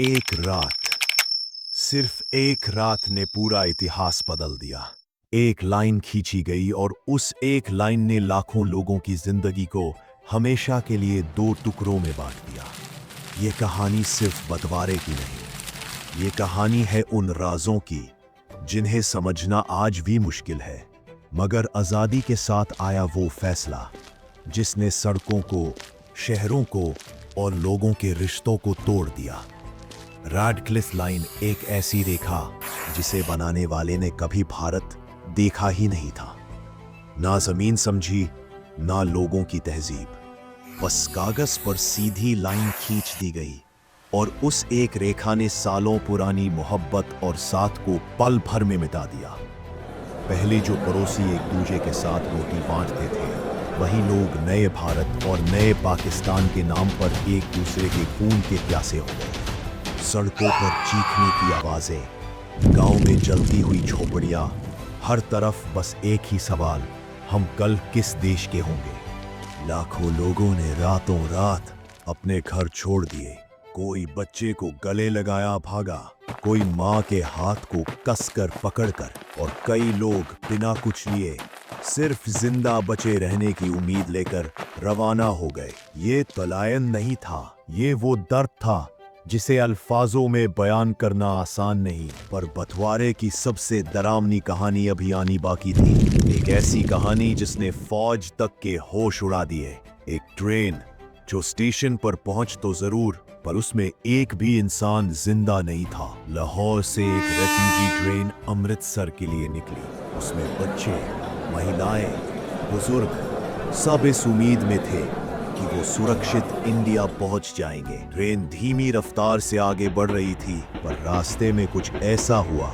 एक रात, सिर्फ एक रात ने पूरा इतिहास बदल दिया। एक लाइन खींची गई और उस एक लाइन ने लाखों लोगों की जिंदगी को हमेशा के लिए दो टुकड़ों में बांट दिया। ये कहानी सिर्फ बंटवारे की नहीं, ये कहानी है उन राजों की जिन्हें समझना आज भी मुश्किल है, मगर आज़ादी के साथ आया वो फैसला जिसने सड़कों को, शहरों को और लोगों के रिश्तों को तोड़ दिया। रैडक्लिफ लाइन एक ऐसी रेखा जिसे बनाने वाले ने कभी भारत देखा ही नहीं था। ना जमीन समझी, ना लोगों की तहजीब, बस कागज पर सीधी लाइन खींच दी गई और उस एक रेखा ने सालों पुरानी मोहब्बत और साथ को पल भर में मिटा दिया। पहले जो पड़ोसी एक दूसरे के साथ रोटी बांटते थे, वही लोग नए भारत और नए पाकिस्तान के नाम पर एक दूसरे के खून के प्यासे हो गए। सड़कों पर चीखने की आवाजें, गांव में जलती हुई झोपड़ियां, हर तरफ बस एक ही सवाल, हम कल किस देश के होंगे। लाखों लोगों ने रातों रात अपने घर छोड़ दिए। कोई बच्चे को गले लगाया भागा, कोई माँ के हाथ को कसकर पकड़कर, और कई लोग बिना कुछ लिए सिर्फ जिंदा बचे रहने की उम्मीद लेकर रवाना हो गए। ये पलायन नहीं था, ये वो दर्द था जिसे अल्फाजों में बयान करना आसान नहीं, पर बंटवारे की सबसे डरावनी कहानी अभी आनी बाकी थी। एक ऐसी कहानी जिसने फौज तक के होश उड़ा दिए। एक ट्रेन जो स्टेशन पर पहुंच तो जरूर, पर उसमें एक भी इंसान जिंदा नहीं था। लाहौर से एक रेफ्यूजी ट्रेन अमृतसर के लिए निकली। उसमें बच्चे, महिलाएं, बुजुर्ग सब इस उम्मीद में थे कि वो सुरक्षित इंडिया पहुंच जाएंगे। ट्रेन धीमी रफ्तार से आगे बढ़ रही थी, पर रास्ते में कुछ ऐसा हुआ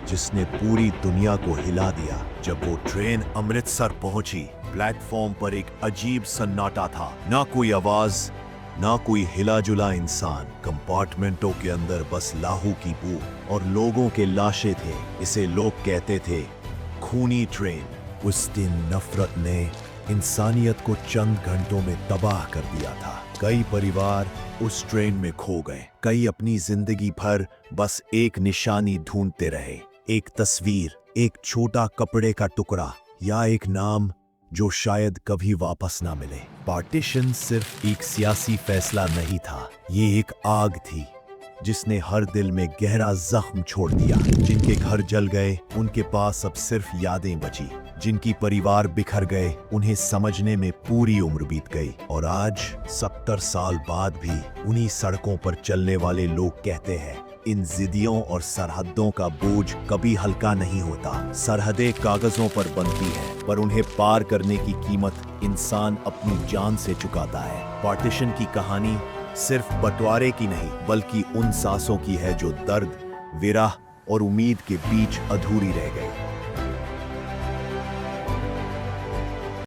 जिसने पूरी दुनिया को हिला दिया। जब वो ट्रेन अमृतसर पहुंची, प्लेटफॉर्म पर एक अजीब सन्नाटा था। ना कोई आवाज, ना कोई हिला जुला इंसान। कंपार्टमेंटों के अंदर बस लाहू की बू और लोगों के लाशें थे। इसे लोग कहते थे खूनी ट्रेन। उस दिन नफरत ने इंसानियत को चंद घंटों में तबाह कर दिया था। कई परिवार उस ट्रेन में खो गए। कई अपनी जिंदगी भर बस एक निशानी ढूंढते रहे, एक तस्वीर, एक छोटा कपड़े का टुकड़ा या एक नाम जो शायद कभी वापस ना मिले। पार्टीशन सिर्फ एक सियासी फैसला नहीं था, ये एक आग थी जिसने हर दिल में गहरा जख्म छोड़ दिया। जिनके घर जल गए, उनके पास अब सिर्फ यादें बची। जिनकी परिवार बिखर गए, उन्हें समझने में पूरी उम्र बीत गई। और आज 70 साल बाद भी उन्हीं सड़कों पर चलने वाले लोग कहते हैं, इन जिद्दियों और सरहदों का बोझ कभी हल्का नहीं होता। सरहदें कागजों पर बनती हैं, पर उन्हें पार करने की कीमत इंसान अपनी जान से चुकाता है। पार्टीशन की कहानी सिर्फ बंटवारे की नहीं, बल्कि उन सांसों की है जो दर्द, विरह और उम्मीद के बीच अधूरी रह गई।